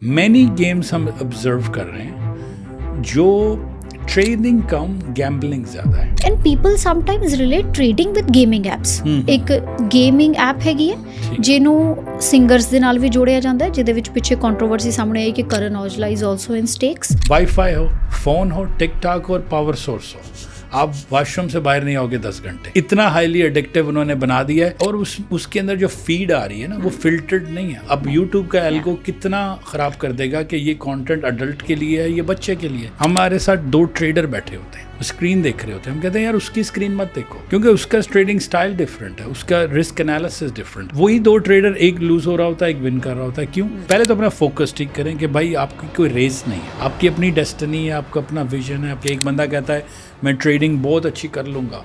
Many games हम observe कर रहे हैं जो ट्रेडिंग कम गैम्बलिंग ज़्यादा है। And people sometimes relate trading with gaming apps. ਇੱਕ ਗੇਮਿੰਗ ਐਪ ਹੈਗੀ ਹੈ ਜਿਹਨੂੰ ਸਿੰਗਰਸ ਦੇ ਨਾਲ ਵੀ ਜੋੜਿਆ ਜਾਂਦਾ ਹੈ, ਜਿਹਦੇ ਵਿੱਚ ਪਿੱਛੇ ਕੰਟਰੋਵਰਸੀ ਸਾਹਮਣੇ ਆਈ ਕਿ Karan Aujla is also in stakes. Wifi हो, फोन हो, टिकटॉक और पावर सोर्स हो, आप वॉशरूम से बाहर नहीं आओगे 10 घंटे। इतना हाईली एडिक्टिव उन्होंने बना दिया है और उसके अंदर जो फीड आ रही है ना वो फिल्टर्ड नहीं है। अब यूट्यूब का एल्गो कितना खराब कर देगा कि ये कंटेंट अडल्ट के लिए है, ये बच्चे के लिए। हमारे साथ 2 ट्रेडर बैठे होते हैं, स्क्रीन देख रहे होते हैं, हम कहते हैं यार उसकी स्क्रीन मत देखो क्योंकि उसका ट्रेडिंग स्टाइल डिफरेंट है, उसका रिस्क एनालिसिस डिफरेंट। वही 2 ट्रेडर, एक लूज हो रहा होता है, एक विन कर रहा होता है। क्यों? पहले तो अपना फोकस ठीक करें कि भाई आपकी कोई रेस नहीं है, आपकी अपनी डेस्टिनी है, आपका अपना विजन है। एक बंदा कहता है मैं ट्रेडिंग बहुत अच्छी कर लूंगा,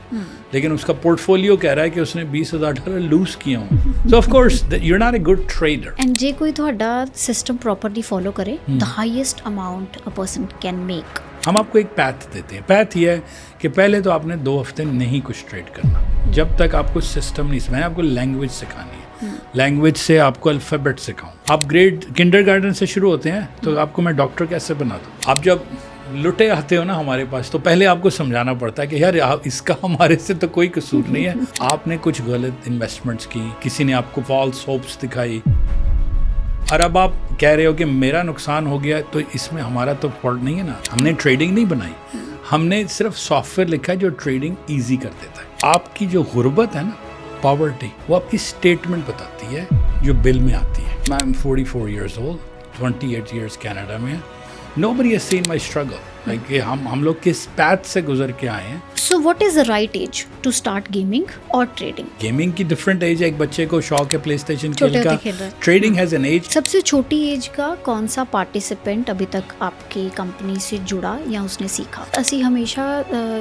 लेकिन उसका पोर्टफोलियो कह रहा है कि उसने $20,000 लूज किया हूँ, so of course you are not a good trader. And जे कोई ਤੁਹਾਡਾ सिस्टम प्रॉपर्ली फॉलो करे, the highest amount a person can make. हम आपको एक पैथ देते हैं। पैथ ये है कि पहले तो आपने 2 हफ्ते नहीं कुछ ट्रेड करना, जब तक आपको सिस्टम नहीं मैंने आपको लैंग्वेज सिखानी है। लैंग्वेज से आपको अल्फ़ाबेट सिखाऊं। आप ग्रेड किंडरगार्टन से शुरू होते हैं तो आपको मैं डॉक्टर कैसे बना दूं। आप जब लुटे आते हो ना हमारे पास, तो पहले आपको समझाना पड़ता है कि यार इसका हमारे से तो कोई कसूर नहीं है, आपने कुछ गलत इन्वेस्टमेंट्स की, किसी ने आपको फॉल्स होप्स दिखाई और अब आप कह रहे हो कि मेरा नुकसान हो गया, तो इसमें हमारा तो फॉल्ट नहीं है ना। हमने ट्रेडिंग नहीं बनाई, हमने सिर्फ सॉफ्टवेयर लिखा है जो ट्रेडिंग ईजी कर देता है। आपकी जो गुर्बत है ना, पॉवर्टी, वो आपकी स्टेटमेंट बताती है जो बिल में आती है। I am 44 years old, 28 years Canada में। Nobody has seen my struggle. Like हम लोग किस पैथ से गुजर के आए हैं। So what is the right age to start gaming or trading? Gaming की डिफरेंट एज है। एक बच्चे को शौक है प्ले स्टेशन खेल का, ट्रेडिंग हैज एन एज। सबसे छोटी एज का कौन सा पार्टिसिपेंट अभी तक आपकी कंपनी से जुड़ा या उसने सीखा? ਅਸੀਂ ਹਮੇਸ਼ਾ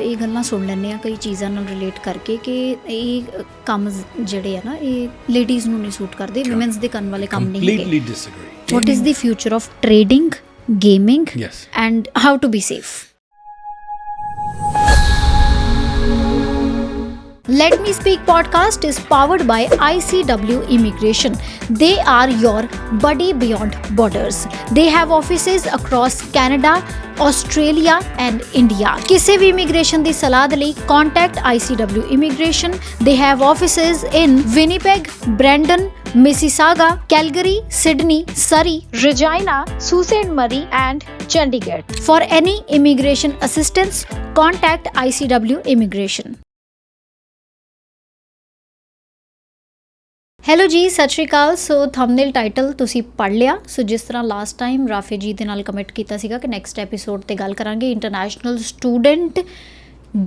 ਇਹ ਗੱਲਾਂ ਸੁਣ ਲੈਂਦੇ ਆ ਕਈ ਚੀਜ਼ਾਂ ਨਾਲ ਰਿਲੇਟ ਕਰਕੇ ਕਿ ਇਹ ਕੰਮ ਜਿਹੜੇ ਆ ਨਾ ਇਹ ਲੇਡੀਜ਼ ਨੂੰ ਨਹੀਂ ਸੂਟ ਕਰਦੇ, ਵਿਮਨਸ ਦੇ ਕਰਨ ਵਾਲੇ ਕੰਮ ਨਹੀਂ ਹੈਗੇ। Completely disagree. What is the future of trading, gaming, Yes. and how to be safe? Let Me Speak podcast is powered by ICW Immigration. They are your buddy beyond borders. They have offices across Canada, Australia and India. ਕਿਸੇ ਵੀ immigration ਦੀ ਸਲਾਹ ਦੇ ਲਈ contact ICW Immigration. They have offices in Winnipeg, Brandon, Mississauga, Calgary, Sydney, Surrey, Regina, Sault Ste. Marie and Chandigarh. For any immigration assistance, contact ICW Immigration. Hello ਜੀ, ਸਤਿ ਸ਼੍ਰੀ ਅਕਾਲ। ਸੋ thumbnail title ਤੁਸੀਂ ਪੜ੍ਹ ਲਿਆ। ਸੋ ਜਿਸ ਤਰ੍ਹਾਂ ਲਾਸਟ ਟਾਈਮ ਰਾਫੇ ਜੀ ਦੇ ਨਾਲ ਕਮਿਟ ਕੀਤਾ ਸੀਗਾ ਕਿ ਨੈਕਸਟ ਐਪੀਸੋਡ ਤੇ ਗੱਲ ਕਰਾਂਗੇ ਇੰਟਰਨੈਸ਼ਨਲ ਸਟੂਡੈਂਟ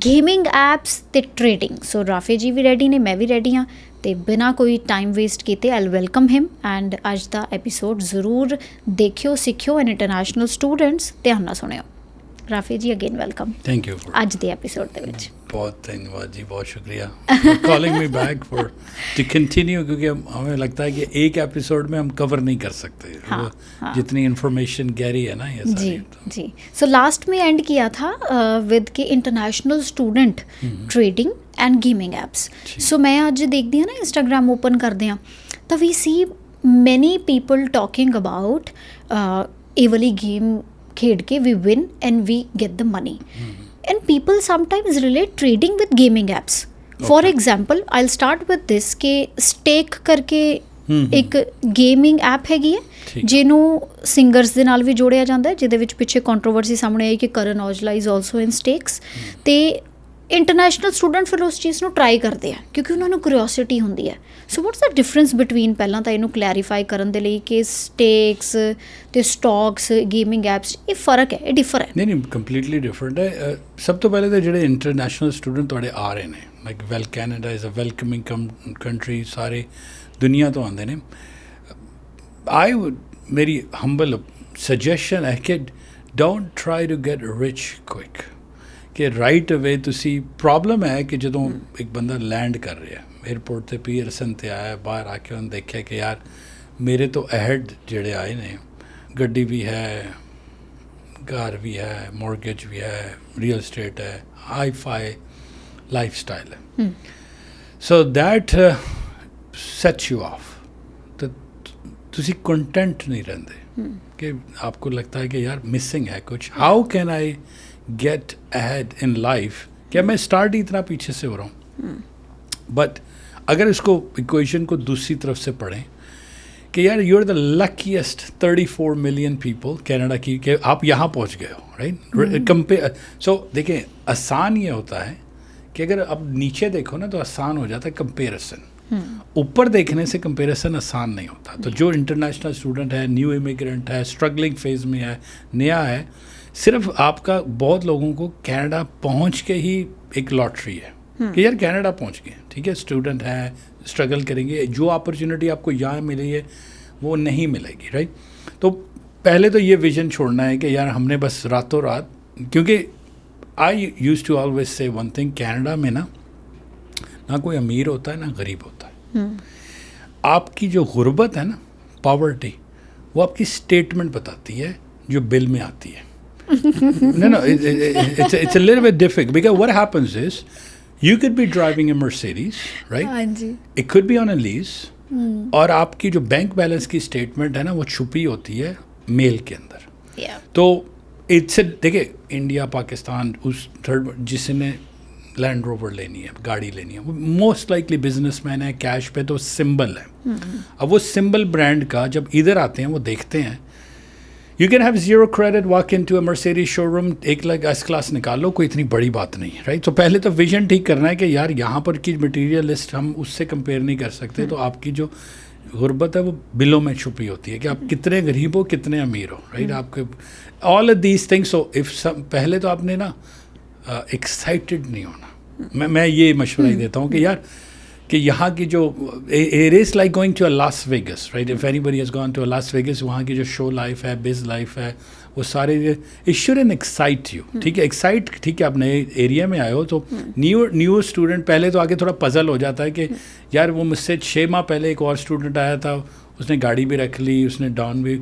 ਗੇਮਿੰਗ ਐਪਸ ਤੇ ਟ੍ਰੇਡਿੰਗ। ਸੋ ਰਾਫੇ ਜੀ ਵੀ ਰੈਡੀ ਨੇ, ਮੈਂ ਵੀ ਰੈਡੀ ਹਾਂ, ਤੇ ਬਿਨਾਂ ਕੋਈ ਟਾਈਮ ਵੇਸਟ ਕੀਤੇ ਆਈ ਵੈਲਕਮ ਹਿਮ ਐਂਡ ਅੱਜ ਦਾ ਐਪੀਸੋਡ ਜ਼ਰੂਰ ਦੇਖਿਓ, ਸਿੱਖਿਓ ਐਂਡ ਇੰਟਰਨੈਸ਼ਨਲ ਸਟੂਡੈਂਟਸ ਧਿਆਨ ਨਾਲ ਸੁਣਿਓ। ਰਾਫੇ ਜੀ ਅਗੇਨ ਵੈਲਕਮ थैंक यू ਅੱਜ ਦੇ ਐਪੀਸੋਡ ਦੇ ਵਿੱਚ। बहुत धन्यवाद जी, बहुत शुक्रिया calling me back for to continue, क्योंकि हमें लगता है कि एक एपिसोड में हम कवर नहीं कर सकते। हाँ, हाँ. जितनी इन्फॉर्मेशन गहरी है ना ये जी सारी। जी। सो लास्ट में एंड किया था विद के international student trading and gaming apps. So मैं आज देखती हाँ ना इंस्टाग्राम ओपन करते हैं तो we see many people talking about ये वाली गेम खेड के we win and we get the money. And people sometimes relate trading with gaming apps. For example, I'll start with this कि stake करके ਇੱਕ ਗੇਮਿੰਗ ਐਪ ਹੈਗੀ ਹੈ ਜਿਹਨੂੰ ਸਿੰਗਰਸ ਦੇ ਨਾਲ ਵੀ ਜੋੜਿਆ ਜਾਂਦਾ ਹੈ, ਜਿਹਦੇ ਵਿੱਚ ਪਿੱਛੇ ਕੰਟਰੋਵਰਸੀ ਸਾਹਮਣੇ ਆਈ ਕਿ Karan Aujla is also in ਸਟੇक्स। ਤੇ ਇੰਟਰਨੈਸ਼ਨਲ ਸਟੂਡੈਂਟ ਫਿਰ ਉਸ ਚੀਜ਼ ਨੂੰ ਟਰਾਈ ਕਰਦੇ ਆ ਕਿਉਂਕਿ ਉਹਨਾਂ ਨੂੰ ਕਿਉਰਿਓਸਿਟੀ ਹੁੰਦੀ ਹੈ। ਸੋ ਵਾਟਸ ਦ ਡਿਫਰੈਂਸ ਬਿਟਵੀਨ, ਪਹਿਲਾਂ ਤਾਂ ਇਹਨੂੰ ਕਲੈਰੀਫਾਈ ਕਰਨ ਦੇ ਲਈ ਕਿ ਸਟੇਕਸ ਤੇ ਸਟਾਕਸ ਗੇਮਿੰਗ ਐਪਸ ਇਹ ਫਰਕ ਹੈ, ਇਹ ਡਿਫਰ ਹੈ? ਨਹੀਂ ਕੰਪਲੀਟਲੀ ਡਿਫਰੈਂਟ ਹੈ। ਸਭ ਤੋਂ ਪਹਿਲੇ ਤਾਂ ਜਿਹੜੇ ਇੰਟਰਨੈਸ਼ਨਲ ਸਟੂਡੈਂਟ ਤੁਹਾਡੇ ਆ ਰਹੇ ਨੇ, like well Canada is a welcoming country, ਸਾਰੇ ਦੁਨੀਆ ਤੋਂ ਆਉਂਦੇ ਨੇ। ਆਈ ਵੁੱਡ, ਮੇਰੀ ਹੰਬਲ ਸਜੈਸ਼ਨ ਹੈ ਕਿ don't try to get rich quick. ਕਿ ਰਾਈਟ ਅਵੇ ਤੁਸੀਂ, ਪ੍ਰੋਬਲਮ ਹੈ ਕਿ ਜਦੋਂ ਇੱਕ ਬੰਦਾ ਲੈਂਡ ਕਰ ਰਿਹਾ ਏਅਰਪੋਰਟ 'ਤੇ ਪੀਅਰਸਨ 'ਤੇ ਆਇਆ, ਬਾਹਰ ਆ ਕੇ ਉਹਨੇ ਦੇਖਿਆ ਕਿ ਯਾਰ ਮੇਰੇ ਤੋਂ ਅਹਿਡ ਜਿਹੜੇ ਆਏ ਨੇ, ਗੱਡੀ ਵੀ ਹੈ, ਘਰ ਵੀ ਹੈ, ਮੌਰਗੇਜ ਵੀ ਹੈ, ਰੀਅਲ ਸਟੇਟ ਹੈ, ਹਾਈ ਫਾਈ ਲਾਈਫ ਸਟਾਈਲ ਹੈ। So that sets you of. ਤਾਂ ਤੁਸੀਂ ਕੰਟੈਂਟ ਨਹੀਂ ਰਹਿੰਦੇ कि आपको लगता है कि यार मिसिंग है कुछ, how can I get ahead in life, क्या मैं स्टार्ट ही इतना पीछे से हो रहा हूँ. बट अगर इसको इक्वेशन को दूसरी तरफ से पढ़ें कि यार you are the luckiest 34 million people Canada की कि आप यहाँ पहुँच गए हो, राइट. कंपेयर सो देखिए, आसान ये होता है कि अगर अब नीचे देखो ना तो आसान हो जाता है कंपेरिसन. ऊपर देखने से कंपैरिजन आसान नहीं होता. तो जो इंटरनेशनल स्टूडेंट है, न्यू इमिग्रेंट है, स्ट्रगलिंग फेज में है, नया है, सिर्फ आपका बहुत लोगों को कनाडा पहुंच के ही एक लॉटरी है कि यार कनाडा पहुंच गए, ठीक है, स्टूडेंट है, स्ट्रगल करेंगे, जो अपॉर्चुनिटी आपको यहाँ मिली है वो नहीं मिलेगी, राइट. तो पहले तो ये विजन छोड़ना है कि यार हमने बस रातों रात, क्योंकि I used to always say one thing, Canada में ना कोई अमीर होता है ना गरीब होता है. आपकी जो गुर्बत है ना, पॉवर्टी, वो आपकी स्टेटमेंट बताती है जो बिल में आती है. no, it's a little bit difficult because what happens is you could be driving a Mercedes, right? हाँ जी. It could be on a lease. और आपकी जो बैंक बैलेंस की स्टेटमेंट है ना वो छुपी होती है मेल के अंदर. Yeah. तो इससे देखिए, इंडिया, पाकिस्तान, उस थर्ड जिसने लैंड रोवर लेनी है, गाड़ी लेनी है, वो मोस्ट लाइकली बिजनेसमैन है, कैश पे, तो सिंबल है. अब वो सिंबल ब्रांड का जब इधर आते हैं वो देखते हैं, you can have zero credit, walk in to a Mercedes showroom, 1 lakh S class निकालो, कोई इतनी बड़ी बात नहीं है, राइट. तो पहले तो विजन ठीक करना है कि यार यहाँ पर की मटीरियल लिस्ट हम उससे कंपेयर नहीं कर सकते. तो आपकी जो गुर्बत है वो बिलों में छुपी होती है कि आप कितने गरीब हो, कितने अमीर हो, राइट. आपके all of these things. So if पहले तो आपने ना एक्साइटेड नहीं होना. मैं ये मशवरा ही देता हूँ कि यार कि यहाँ की जो it is like going to a Las Vegas, right. If anybody has gone to a Las Vegas, वहाँ की जो शो लाइफ है, बिज लाइफ है, वो सारे इट शुडंट एक्साइट यू, ठीक है. एक्साइट, ठीक है, आप नए एरिया में आए हो तो न्यू स्टूडेंट पहले तो आगे थोड़ा पजल हो जाता है कि यार वो मुझसे 6 माह पहले एक और स्टूडेंट आया था, उसने गाड़ी भी रख ली, उसने डाउन भी.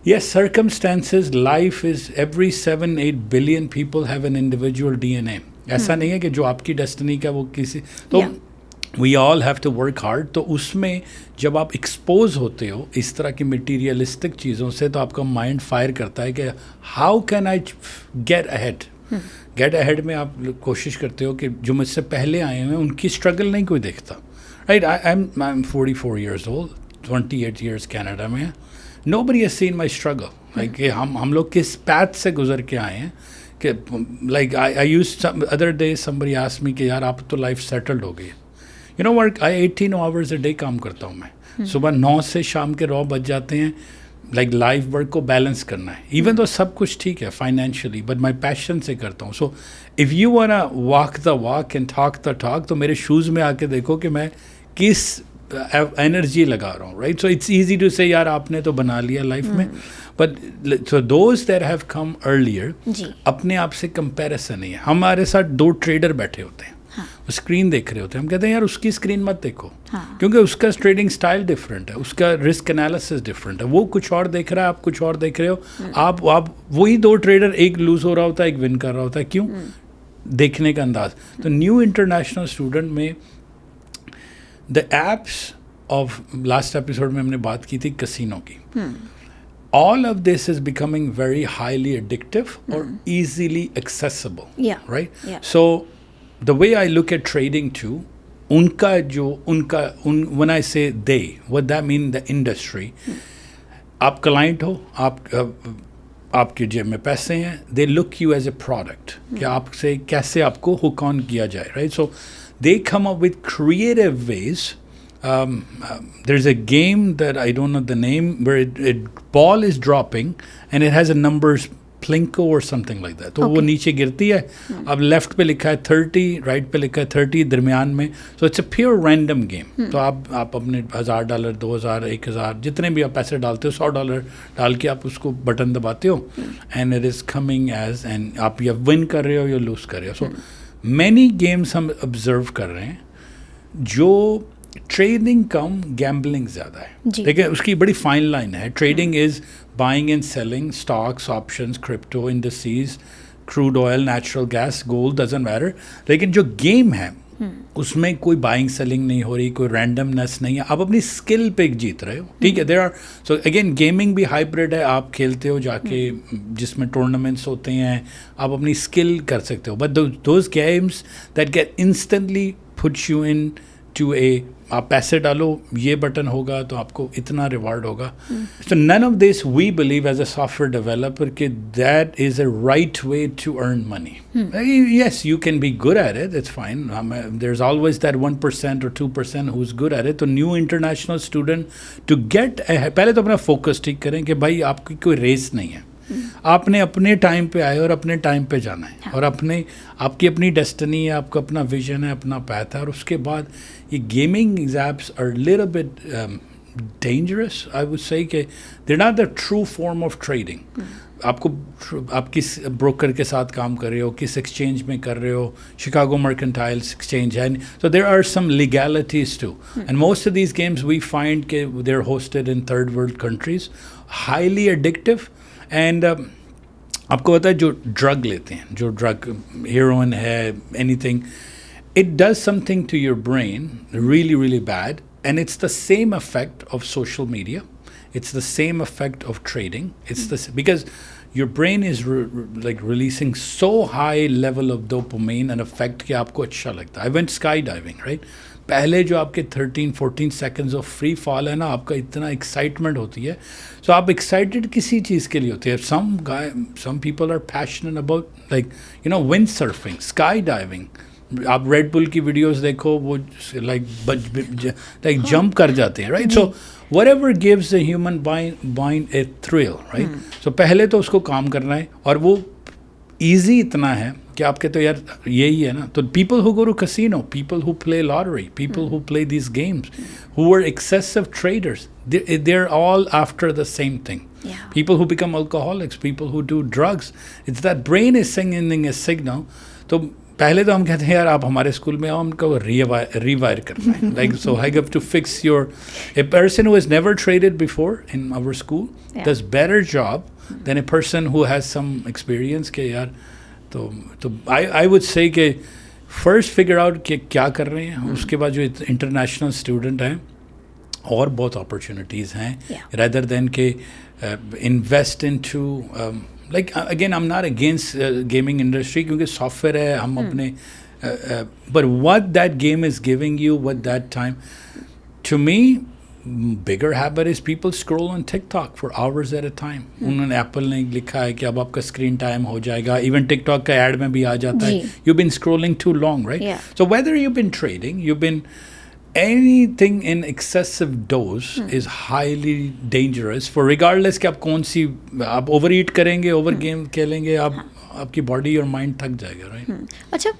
Yes, circumstances, life is every 7-8 billion people have an individual DNA. ऐसा नहीं है कि जो आपकी डेस्टिनी का वो किसी, तो we all have to work hard. तो उसमें जब आप एक्सपोज होते हो इस तरह की मटीरियलिस्टिक चीज़ों से, तो आपका माइंड फायर करता है कि how can I get ahead. Get ahead में आप कोशिश करते हो कि जो मुझसे पहले आए हैं उनकी स्ट्रगल नहीं कोई देखता, right. I am 44 years old, 28 years Canada में. Nobody has seen my struggle. Like कि हम लोग किस पैथ से गुजर के आए हैं कि like I used some other day somebody asked me कि यार आप तो लाइफ सेटल्ड हो गई. You know what, I 18 hours a day काम करता हूँ मैं. सुबह 9 से शाम के 9 बज जाते हैं. लाइक लाइफ वर्क को बैलेंस करना है, इवन तो सब कुछ ठीक है फाइनेंशियली, बट माई पैशन से करता हूँ. So if you वांना walk the walk and talk the talk, तो मेरे शूज़ में आके देखो कि मैं किस एनर्जी लगा रहा हूँ, right. So it's easy to say यार आपने तो बना लिया लाइफ में, but so those that have come earlier, अपने आप से कंपैरिजन नहीं है. हमारे साथ 2 ट्रेडर बैठे होते हैं, वो स्क्रीन देख रहे होते हैं, हम कहते हैं यार उसकी स्क्रीन मत देखो, क्योंकि उसका ट्रेडिंग स्टाइल डिफरेंट है, उसका रिस्क एनालिसिस डिफरेंट है, वो कुछ और देख रहा है, आप कुछ और देख रहे हो. आप वही 2 ट्रेडर, एक लूज हो रहा होता है, एक विन कर रहा होता है. क्यों? देखने का अंदाज. तो न्यू इंटरनेशनल स्टूडेंट में the apps of, last episode में हमने बात की थी कसिनो की, all of this is becoming very highly addictive or easily accessible, right? So the way I look at trading too, when I say they, what that mean, the industry, आप client हो, आपके जेब में पैसे हैं, they look you as a product, कि आपसे कैसे आपको hook on किया जाए, right? So they come up with creative ways. There's a game that I don't know the name, where it ball is dropping and it has a numbers, Plinko or something like that. तो वो नीचे गिरती है, अब left पे लिखा है 30, right पे लिखा है 30, दरमियान में. So it's a pure random game. तो आप अपने $1000, 2000, 1000, जितने भी आप पैसे डालते हो, $100 डाल के आप उसको बटन दबाते हो, and it is coming edge, and आप या विन कर रहे हो या लूज कर रहे हो. सो मैनी गेम्स हम ऑब्जर्व कर रहे हैं जो ट्रेडिंग कम गैम्बलिंग ज़्यादा है. देखिए उसकी बड़ी फाइन लाइन है. Trading is buying and selling stocks, options, crypto, industries, crude oil, natural gas, gold, doesn't matter. लेकिन जो गेम है उसमें कोई बाइंग सेलिंग नहीं हो रही, कोई रैंडमनेस नहीं है, आप अपनी स्किल पे जीत रहे हो, ठीक है. There are so again gaming भी हाइब्रिड है, आप खेलते हो जाके जिसमें टूर्नामेंट्स होते हैं, आप अपनी स्किल कर सकते हो, but those games that get instantly puts you into a, आप पैसे डालो, ये बटन होगा तो आपको इतना रिवार्ड होगा. So none of this we believe as a software developer कि that is a right way to earn money. Yes, you can be good at it, it's fine. There's always that 1% or 2% who's good at it. तो new international student to get, पहले तो अपना focus ठीक करें कि भाई आपकी कोई रेस नहीं है, आपने अपने टाइम पे आए और अपने टाइम पे जाना है, और आपकी अपनी डेस्टिनी है, आपका अपना विजन है, अपना पैथ है. और उसके बाद ये gaming apps are little bit dangerous, I would say कि they are not the true form of trading. आप किस ब्रोकर के साथ काम कर रहे हो, किस एक्सचेंज में कर रहे हो, शिकागो मर्केंटाइल्स एक्सचेंज है, so there are some legalities too, and most of these games we find के they are hosted in third world countries, highly addictive. And आपको पता है जो ड्रग लेते हैं, जो ड्रग हेरोइन है, anything, it does something to your brain really, really bad, and it's the same effect of social media. It's the same effect of trading. It's because your brain is like releasing so high level of dopamine and effect कि आपको अच्छा लगता है. I went skydiving, right? पहले जो आपके 13-14 seconds of free fall है ना, आपका इतना excitement होती है. So आप excited किसी चीज़ के लिए होते हैं. Some people are passionate about like windsurfing, skydiving. आप रेड बुल की वीडियोस देखो, वो लाइक जंप कर जाते हैं, right. So whatever gives the human mind a thrill, right. So पहले तो उसको काम करना है, और वो इजी इतना है कि आपके तो यार यही है ना. तो people who go to casino, people who play lottery, people who play this games, who are excessive traders, they are all after the same thing. People who become alcoholics, people who do drugs, it's that brain is sending a signal. तो पहले तो हम कहते हैं यार आप हमारे school में आओ, हमको रिवायर करना है, like so I have to fix your. A person who has never traded before in our school does better job then a person who has some experience के यार. तो आई वुड से कि first figure out कि क्या कर रहे हैं, उसके बाद जो इंटरनेशनल स्टूडेंट हैं और बहुत अपॉर्चुनिटीज़ हैं, रेदर देन के invest into like again I'm not against gaming industry क्योंकि सॉफ्टवेयर है, हम अपने but what that game is giving you, what that time, to me bigger habit is people scroll on TikTok for hours at a time. उन्होंने Apple ने लिखा है कि अब आपका स्क्रीन टाइम हो जाएगा, इवन TikTok का एड में भी आ जाता है, you've been scrolling too long, right? So whether you've been trading, you've been anything in excessive dose is highly dangerous for regardless कि आप कौन सी, आप ओवर ईट करेंगे, ओवर गेम खेलेंगे, आपकी बॉडी और माइंड थक जाएगा, राइट. अच्छा,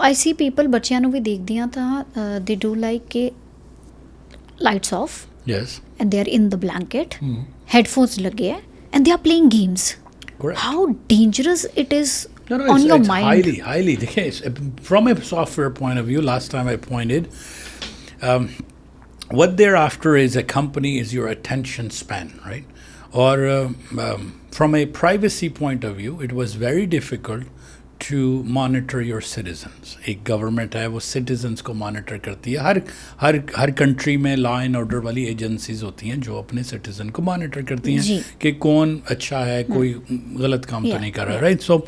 आई सी पीपल, ਬੱਚਿਆਂ ਨੂੰ ਵੀ ਦੇਖਦੀ ਆ ਤਾਂ ਦੇ ਡੂ ਲਾਈਕ ਕਿ lights off, yes, and they are in the blanket, headphones ਲੱਗੇ ਹੈ, and they are playing games. How dangerous it is on your mind. Highly the case. From a software point of view, last time I pointed, what they're after is a company is your attention span, right? Or from a privacy point of view, it was very difficult to monitor your citizens. एक government है, वो citizens को monitor करती है. हर country में law and order वाली agencies होती हैं जो अपने सिटीजन को मॉनिटर करती हैं कि कौन अच्छा है, कोई गलत काम तो नहीं कर रहा, right. So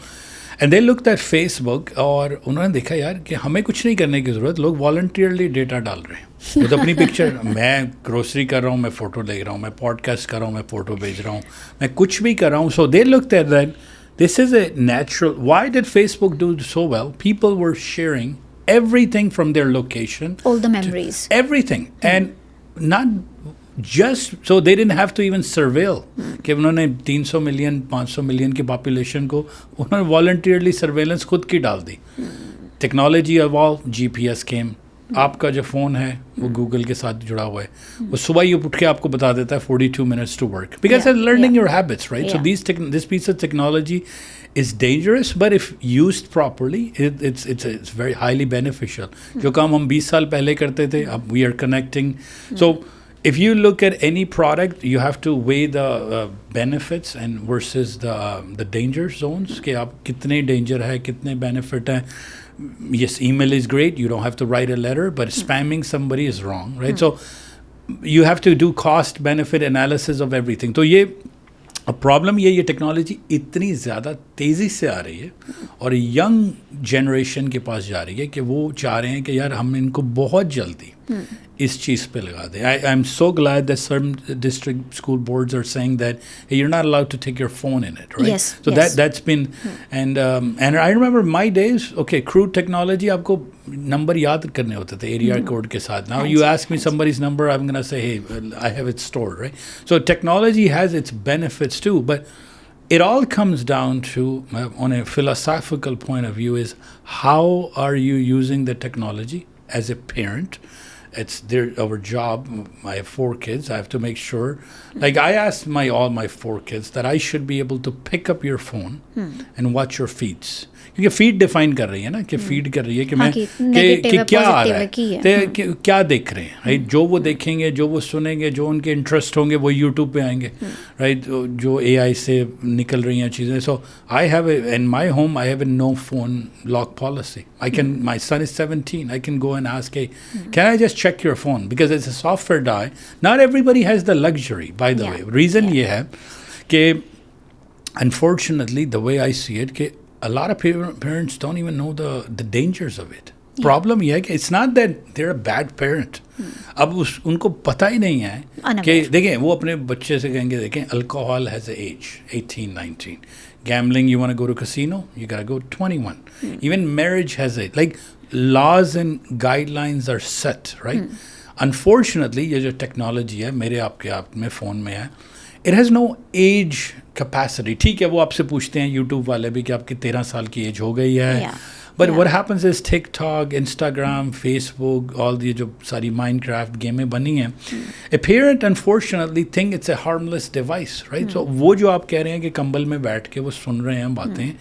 and they looked eight Facebook, और उन्होंने देखा यार कि हमें कुछ नहीं करने की ज़रूरत, लोग वॉलंटियरली डेटा डाल रहे हैं. तो अपनी पिक्चर, मैं ग्रोसरी कर रहा हूँ, मैं फ़ोटो ले रहा हूँ, मैं पॉडकास्ट कर रहा हूँ, मैं फ़ोटो भेज रहा हूँ, मैं कुछ भी कर रहा हूँ. So they looked at that this is a natural. Why did Facebook do so well? People were sharing everything from their location, all the memories, everything, and not just so they didn't have to even surveil. कि उन्होंने 300 million 500 million की population को उन्होंने voluntarily surveillance खुद की डाल दी. Technology evolved, GPS came. आपका जो फ़ोन है वो गूगल के साथ जुड़ा हुआ है, वो सुबह ही उठ के आपको बता देता है 42 minutes to work because it's learning your habits, right? So this piece of technology is dangerous, but if used properly, it's very highly beneficial. जो काम हम 20 साल पहले करते थे, अब we are connecting. So if you look at any product, you have to weigh the benefits and versus the danger zones. कि आप कितने danger है, कितने benefit है. Yes, email is great. You don't have to write a letter, but spamming somebody is wrong, right? So you have to do cost benefit analysis of everything. तो ये problem ये technology इतनी ज़्यादा तेज़ी से आ रही है और यंग जनरेशन के पास जा रही है कि वो चाह रहे हैं कि यार हम इनको बहुत जल्दी इस चीज़ पे लगा दें. I am so glad that some district school boards are saying that you are not allowed to take your phone in it, right? So that's been and I remember my days. Okay, crude technology, आपको number याद करने होते थे area code के साथ. Now you ask me somebody's number, I am gonna say hey I have it stored, right? So technology has its benefits to, but it all comes down to, on a philosophical point of view, is how are you using the technology as a parent? It's our job. I have 4 kids. I have to make sure, like I asked all my 4 kids that I should be able to pick up your phone and watch your feeds. क्योंकि feed define कर रही है ना, कि feed कर रही है कि मैं कि क्या आ रहा है, क्या देख रहे हैं, राइट? जो वो देखेंगे, जो वो सुनेंगे, जो उनके इंटरेस्ट होंगे, वो यूट्यूब पे आएंगे, राइट? जो AI से निकल रही हैं चीज़ें. So I have in my home I have a no phone lock policy. I can, my son is 17, I can go and ask, can I just check your phone, because it's a software die. Not everybody has the luxury, by the way. Reason ये है कि unfortunately the way I see it, कि a lot of parents don't even know the dangers of it. Problem ये है कि it's not that they're a bad parent. अब उनको पता ही नहीं है कि देखें, वो अपने बच्चे से कहेंगे, देखें, alcohol has an age, 18, 19. Gambling, you want to go to casino, you gotta go 21. Even marriage has it. Like laws and guidelines are set, right? Unfortunately, ये जो technology है, मेरे आपके आप में फ़ोन में है, it has no age capacity. ठीक है, वो आपसे पूछते हैं यूट्यूब वाले भी कि आपकी 13 साल की एज हो गई है. But what happens is TikTok, Instagram, Facebook, all ये जो सारी माइनक्राफ्ट गेमें बनी हैं, a parent unfortunately think it's a harmless device, right? So वो जो आप कह रहे हैं कि कंबल में बैठ के वो सुन रहे हैं बातें,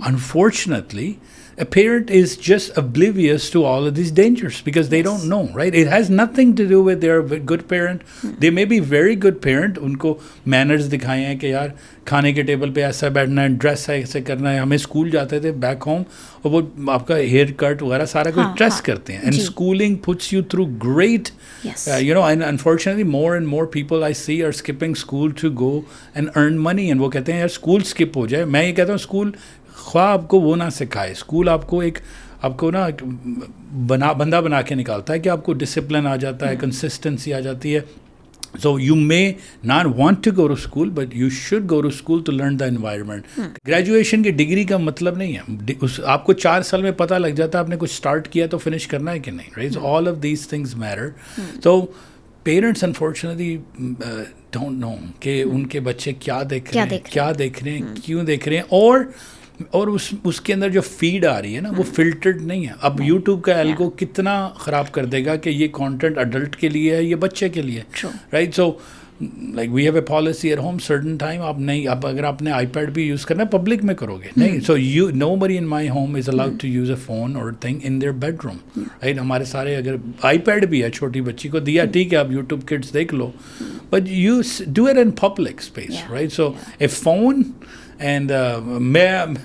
unfortunately a parent is just oblivious to all of these dangers because they don't know, right? It has nothing to do with they're a good parent. They may be very good parent. उनको manners दिखाए हैं कि यार खाने के table पे ऐसा बैठना है, ड्रेस ऐसे करना है. हमें स्कूल जाते थे बैक होम और वो आपका हेयर कट वगैरह सारा कुछ ड्रेस करते हैं. And schooling puts you through great, you know, and unfortunately more and more people I see are skipping school to go and earn money. And वो कहते हैं यार स्कूल स्किप हो जाए. मैं ये कहता हूँ स्कूल ख्वाह आपको वो ना सिखाए. स्कूल आपको ना बंदा बना के निकालता है कि आपको डिसिप्लिन आ जाता है, कंसिस्टेंसी आ जाती है. So you may not want to go to school, but you should go to school to learn the environment. Graduation की डिग्री का मतलब नहीं है आपको 4 साल में पता लग जाता है आपने कुछ स्टार्ट किया तो फिनिश करना है कि नहीं, right? All of these things matter. तो पेरेंट्स अनफॉर्चुनेटली डोंट नो कि उनके बच्चे क्या देख रहे हैं, क्यों देख रहे हैं, और उसके अंदर जो फीड आ रही है ना, वो फिल्टर्ड नहीं है. अब यूट्यूब का एल्गो कितना ख़राब कर देगा कि ये कंटेंट अडल्ट के लिए है, ये बच्चे के लिए, right? So like we have a policy at home, certain time आप नहीं, अब अगर आपने आईपैड भी यूज़ करना है पब्लिक में करोगे नहीं. So you nobody in my home is allowed to use a phone और thing in their bedroom, right? हमारे सारे, अगर आईपैड भी है छोटी बच्ची को दिया, ठीक है, आप यूट्यूब किड्स देख लो, but you do it in public space, right? So a phone and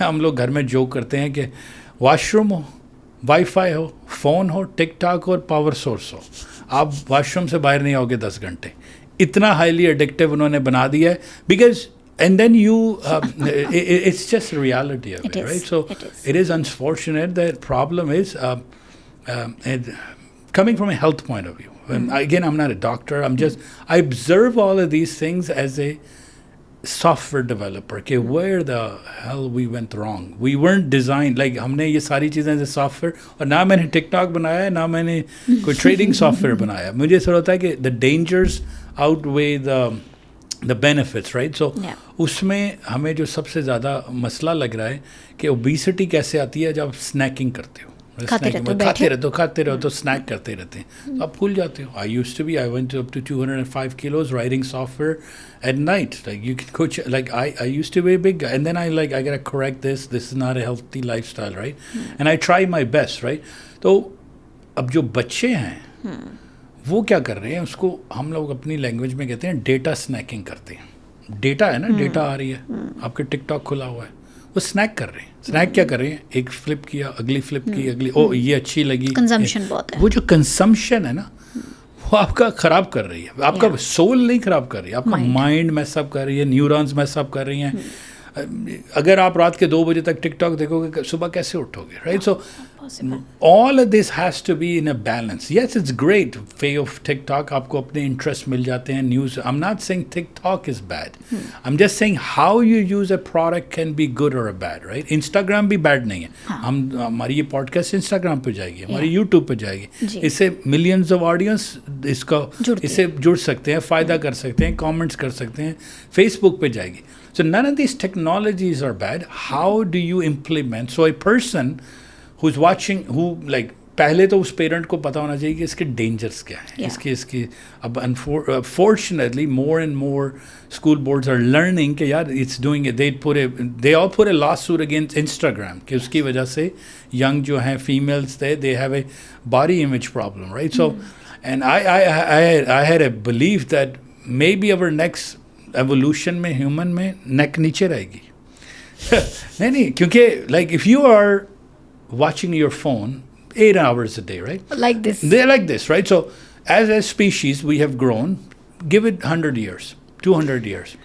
हम लोग घर में जोक करते हैं कि वॉशरूम हो, वाईफाई हो, फ़ोन हो, टिकटॉक हो और पावर सोर्स हो, आप वॉशरूम से बाहर नहीं आओगे 10 घंटे. इतना हाईली एडिक्टिव उन्होंने बना दिया है. Because and then you it's just a reality of it, right? So it is unfortunate. The problem is coming from a health point of view. Again, I'm not a doctor. I observe all of these things as a software developer. Okay, where the hell we went wrong? We weren't designed like हमने ये सारी चीज़ें as a software, और ना मैंने TikTok बनाया है, ना मैंने कोई ट्रेडिंग सॉफ्टवेयर बनाया. मुझे ऐसा होता है कि the dangers outweigh the benefits, right? So उसमें हमें जो सबसे ज़्यादा मसला लग रहा है कि ओबेसिटी कैसे आती है जब आप स्नैकिंग करते हो, खाते रहो तो स्नैक करते रहते हैं, तो आप भूल जाते हो. I went up to 205 kilos writing software at night. Like you can coach, like I used to be a big guy, and then I gotta correct this is not a healthy lifestyle, right? And I try my best, right? तो अब जो बच्चे हैं वो क्या कर रहे हैं, उसको हम लोग अपनी लैंग्वेज में कहते हैं डेटा स्नैकिंग करते हैं। डेटा है ना, डेटा आ रही है, आपके टिकटॉक खुला हुआ है, वो स्नैक कर रहे हैं। स्नैक क्या कर रहे हैं, एक फ्लिप किया, अगली फ्लिप की, अगली, ओ ये अच्छी लगी, कंजम्पशन बहुत है। वो जो कंजम्पशन है ना, वो आपका ख़राब कर रही है, आपका सोल नहीं ख़राब कर रही है, आपका माइंड मैसअप कर रही है, न्यूरॉन्स मैसअप कर रही हैं। अगर आप रात के 2 बजे तक टिकटॉक देखोगे, सुबह कैसे उठोगे, right? So all of this has to be in a balance. Yes, it's great way of TikTok, आपको अपने इंटरेस्ट मिल जाते हैं, news. I'm not saying TikTok is bad. I'm just saying how you use a product can be good or a bad, right? Instagram भी bad नहीं है। हमारी ये podcast Instagram पे जाएगी, हमारी YouTube पे जाएगी, इससे millions of audience इससे जुड़ सकते हैं, फ़ायदा कर सकते हैं, कमेंट्स कर सकते हैं, Facebook पे जाएगी। So none of these technologies are bad. How do you implement? So a person who's watching, who like, पहले तो उस पेरेंट को पता होना चाहिए कि इसके डेंजर्स क्या हैं, इसके अब unfortunately more and more school boards are learning कि यार it's doing it, they all put a lawsuit against Instagram कि उसकी वजह से यंग जो हैं females they have a body image problem, right? So and I had a believe that maybe our next evolution में human में neck नीचे रहेगी। नहीं, क्योंकि like if you are watching your phone 8 hours a day, right? Like this. They're like this, right? So as a species, we have grown. Give it 100 years, 200 years.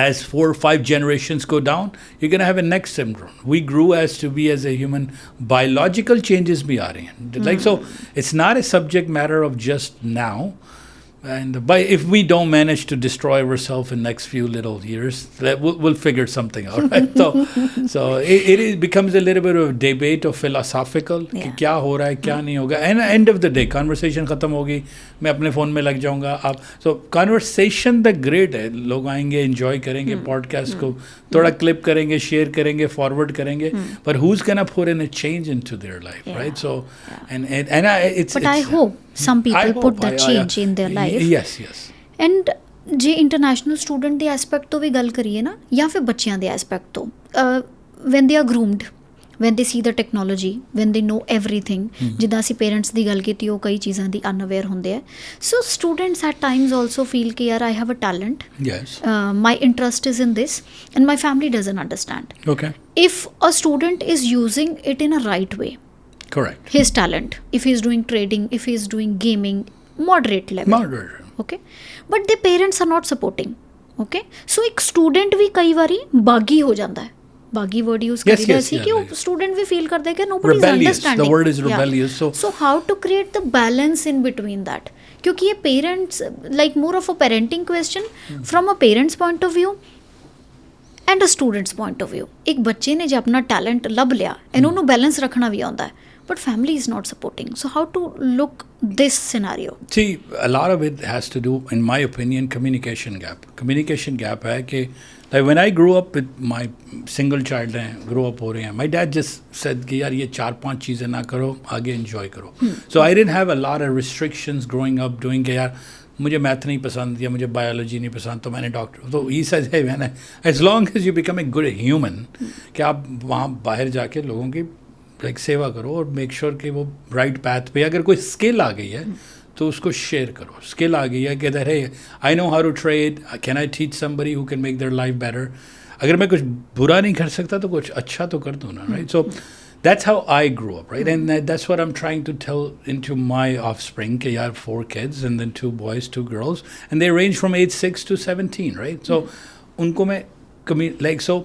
As 4 or 5 generations go down, you're going to have a neck syndrome. We grew as a human. Biological changes bhi aa rahe hain. Like, so it's not a subject matter of just now. And if we don't manage to destroy ourselves in next few little years, we'll figure something out, right? So it becomes a little bit of a debate of philosophical कि क्या हो रहा है, क्या नहीं होगा, and end of the day conversation ख़त्म होगी, मैं अपने फ़ोन में लग जाऊँगा। आप so conversation the great है, लोग आएंगे, enjoy करेंगे पॉडकास्ट को, थोड़ा क्लिप करेंगे, शेयर करेंगे, फॉरवर्ड करेंगे, but who's gonna put in a change into their life, right? So and it's but I hope some people put that change in their life. Yes. And ਜੇ international student ਦੇ aspect ਤੋਂ ਵੀ ਗੱਲ ਕਰੀਏ ਨਾ, ਜਾਂ ਫਿਰ ਬੱਚਿਆਂ ਦੇ ਐਸਪੈਕਟ ਤੋਂ, when they are groomed, when they see the technology, when they know everything, ਜਿੱਦਾਂ ਅਸੀਂ ਪੇਰੈਂਟਸ ਦੀ ਗੱਲ ਕੀਤੀ, ਉਹ ਕਈ ਚੀਜ਼ਾਂ ਦੀ ਅਨਅਵੇਅਰ ਹੁੰਦੇ ਆ। So students at Times also feel ਕਿ ਯਾਰ I have a talent, my interest is in this, and my family doesn't understand. Okay. If a student is using it in a right way, correct, his talent, if he is doing trading, if he is doing gaming, moderate level, okay, but the parents are not supporting, okay? So एक student भी कई बारी बागी हो जाता है, बागी word use करीदा ऐसी कि वो student भी feel करता है कि nobody is understanding. The word is rebellious. So how to create the balance in between that? क्योंकि ये parents, like more of a parenting question from a parent's point of view and a student's point of view. एक बच्चे ने जब अपना talent लभ लिया, and उन्होंने balance रखना भी आਉਂਦਾ है, but family is not supporting. So how to look this scenario? See, a lot of it has to do, in my opinion, communication gap. Communication gap है कि like when I grew up with my single child हैं, grow up हो रहे हैं, my dad just said कि यार ये 4-5 चीज़ें ना करो, आगे enjoy करो. So I didn't have a lot of restrictions growing up doing कि यार मुझे मैथ नहीं पसंद या मुझे बायोलॉजी नहीं पसंद तो मैंने डॉक्टर, तो ही said hey मैंने as long as you become a good human कि आप वहाँ बाहर जाके लोगों की लाइक सेवा करो और मेक श्योर कि वो राइट पैथ पे, अगर कोई स्किल आ गई है तो उसको शेयर करो। स्किल आ गई है कि अरे I know how to trade, can I teach somebody who can make their life better. अगर मैं कुछ बुरा नहीं कर सकता तो कुछ अच्छा तो कर दूँ ना, right? So that's how I grew up, right? And that's what I'm trying to tell into my offspring. I have 4 kids and then 2 boys, 2 girls, and they range from age 6 to 17, right? So unko main like, so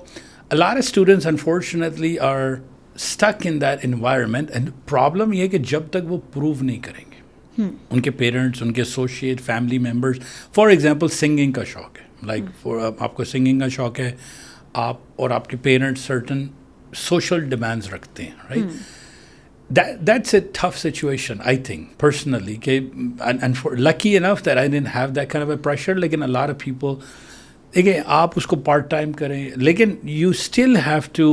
a lot of students unfortunately are stuck in that environment, and problem ये कि जब तक वो prove नहीं करेंगे, उनके parents, उनके associate, family members, for example singing का शौक है, लाइक आपको सिंगिंग का शौक है, आप और आपके पेरेंट्स सर्टन social demands रखते हैं, right? That's a tough situation, I think, personally. And for lucky enough that I didn't have that kind of a pressure. लेकिन a lot of people, again, आप उसको part time करें, लेकिन you still have to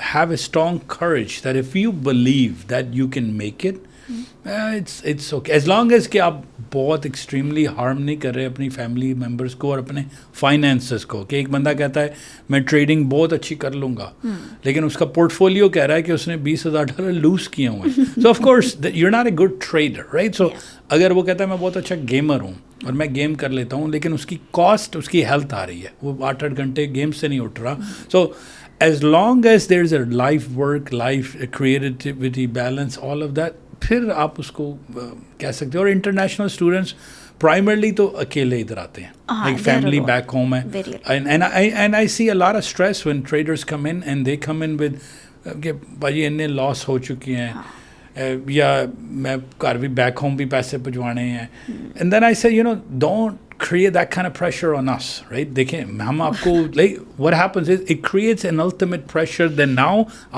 have a strong courage that if you believe that you can make it, it's okay as long as कि आप बहुत extremely harm नहीं कर रहे अपनी फैमिली मेम्बर्स को और अपने फाइनेंसेस को. कि एक बंदा कहता है मैं ट्रेडिंग बहुत अच्छी कर लूँगा, लेकिन उसका पोर्टफोलियो कह रहा है कि उसने $20,000 लूज़ किए हुए. So of course you are not a good trader, right. So अगर वो कहता है मैं बहुत अच्छा गेमर हूँ और मैं गेम कर लेता हूँ, लेकिन उसकी कॉस्ट उसकी हेल्थ आ रही है, वो 8-8 घंटे गेम से नहीं उठ रहा. सो as long as there is a life work, life creativity, balance, all of that, फिर आप उसको कह सकते हो. और इंटरनेशनल स्टूडेंट्स प्राइमरली तो अकेले इधर आते हैं, लाइक फैमिली बैक होम है. And I see a lot of stress when traders come in and they come in with कि भाई इन्ने लॉस हो चुकी हैं, या मैं घर भी बैक होम भी पैसे भिजवाने हैं. एंड देन आई से you know don't create that kind of pressure on us, right? देखें हम आपको like what happens is it creates an ultimate pressure. Then now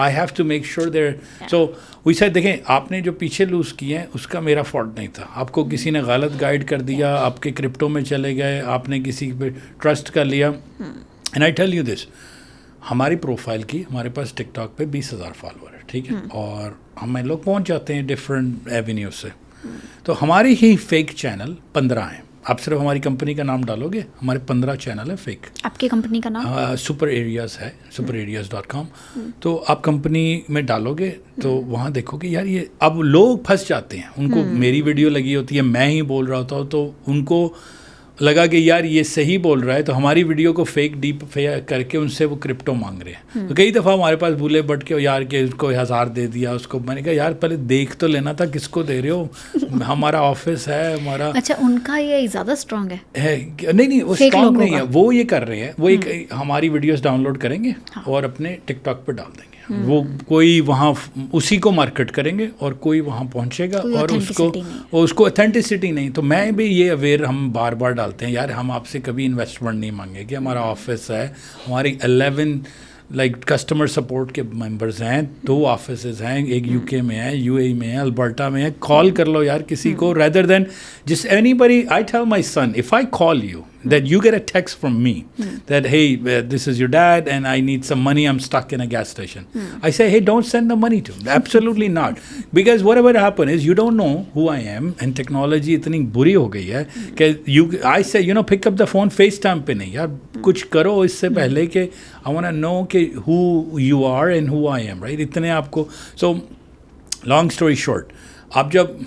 I have to make sure they're so we said देखें आपने जो पीछे loose किए हैं उसका मेरा फॉल्ट नहीं था. आपको किसी ने गलत गाइड कर दिया, आपके क्रिप्टो में चले गए, आपने किसी पे ट्रस्ट कर लिया. And I tell you this, हमारी प्रोफाइल की हमारे पास टिकटॉक पे 20,000 फॉलोअर है, ठीक है, और हमें लोग पहुंच जाते हैं डिफरेंट एवेन्यू से. तो हमारी ही फेक चैनल 15 हैं. आप सिर्फ हमारी कंपनी का नाम डालोगे, हमारे 15 चैनल है फेक. आपकी कंपनी का नाम सुपर एरियाज़ है, superareas.com. तो आप कंपनी में डालोगे तो वहाँ देखोगे यार ये अब लोग फंस जाते हैं. उनको मेरी वीडियो लगी होती है, मैं ही बोल रहा होता हूँ, तो उनको लगा कि यार ये सही बोल रहा है, तो हमारी वीडियो को फेक डीप करके उनसे वो क्रिप्टो मांग रहे हैं. तो कई दफ़ा हमारे पास भूले बट के यार के उसको 1000 दे दिया उसको. मैंने कहा यार पहले देख तो लेना था किसको दे रहे हो. हमारा ऑफिस है हमारा. अच्छा, उनका ये ज़्यादा स्ट्रांग है? नहीं वो स्ट्रांग नहीं है. वो ये कर रहे हैं, वो एक हमारी वीडियोस डाउनलोड करेंगे और अपने टिकटॉक पर डाल देंगे. वो कोई वहाँ उसी को मार्केट करेंगे और कोई वहाँ पहुँचेगा और उसको ऑथेंटिसिटी नहीं. तो मैं भी ये अवेयर हम बार बार डालते हैं यार हम आपसे कभी इन्वेस्टमेंट नहीं मांगेंगे. हमारा ऑफिस है, हमारी 11 लाइक कस्टमर सपोर्ट के मेंबर्स हैं, 2 ऑफिसेज हैं, एक यूके में है, यूएई में है, अल्बर्टा में है. कॉल कर लो यार किसी को, रेदर देन जिस anybody. I tell my son if I call you that you get a text from me that hey this is your dad and I need some money, I'm stuck in a gas station. I say hey don't send the money to him. Absolutely not, because whatever happen is you don't know who I am and technology इतनी बुरी हो गई है कि I say you know pick up the phone, FaceTime पे नहीं यार, कुछ करो इससे पहले कि I want to know कि who you are and who I am, right? इतने आपको. So long story short, आप जब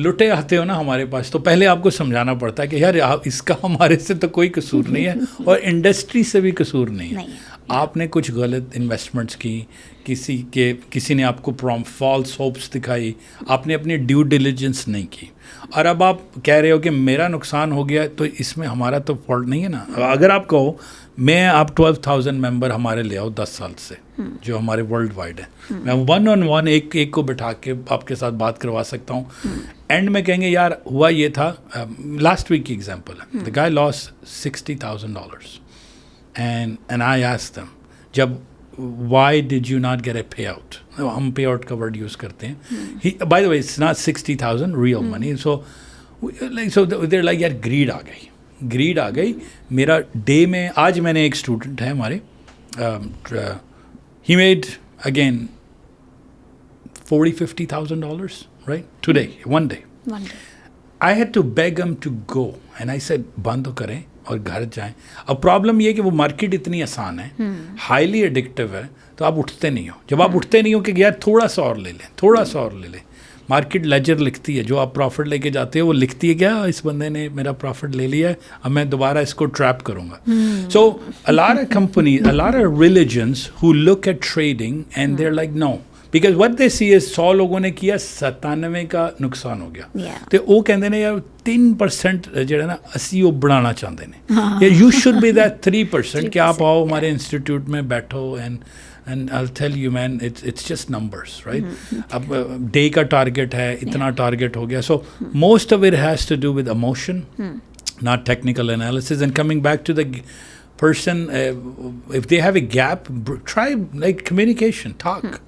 लुटे आते हो ना हमारे पास, तो पहले आपको समझाना पड़ता है कि यार इसका हमारे से तो कोई कसूर नहीं है और इंडस्ट्री से भी कसूर नहीं है. आपने कुछ गलत इन्वेस्टमेंट्स की, किसी ने आपको फॉल्स होप्स दिखाई, आपने अपनी ड्यू डिलिजेंस नहीं की, और अब आप कह रहे हो कि मेरा नुकसान हो गया, तो इसमें हमारा तो फॉल्ट नहीं है ना. अगर आप कहो मैं आप 12,000 मेंबर हमारे ले आओ 10 साल से जो हमारे वर्ल्ड वाइड है, मैं 1-on-1 एक को बिठा के आपके साथ बात करवा सकता हूँ. एंड में कहेंगे यार हुआ ये था, लास्ट वीक की एग्जांपल है, the guy loss $60,000 and I asked them जब why did you not get a payout? हम payout का word use करते हैं. By the way, it's not 60,000 real money. So they're like यार greed आ गई. मेरा डे में आज मैंने एक स्टूडेंट है हमारे, he made again $40,000-50,000 right today, one day. I had to beg him to go and I said बंद करें और घर जाएं. अब प्रॉब्लम ये कि वो मार्केट इतनी आसान है, हाईली एडिक्टिव है, तो आप उठते नहीं हो. जब आप उठते नहीं हो कि यार थोड़ा सा और ले लें, मार्केट लेजर लिखती है, जो आप प्रॉफिट लेके जाते हो वो लिखती है क्या इस बंदे ने मेरा प्रॉफिट ले लिया है, अब मैं दोबारा इसको ट्रैप करूँगा. So a lot of companies, a lot of religions who look at trading and they are like no, because what they see is 100 लोगों ने किया, 97 का नुकसान हो गया. तो वो कहते हैं यार 3% जो है ना ਅਸੀਂ ਉਹ ਬਣਾਉਣਾ चाहते हैं. यू शुड बी दैट 3% कि आप आओ हमारे इंस्टीट्यूट में बैठो and I'll tell you man, it's just numbers, right? अब डे का टारगेट है, इतना टारगेट हो गया. So most of it has to do with emotion, not technical analysis. And coming back to the person, if they have a gap, try like communication, talk.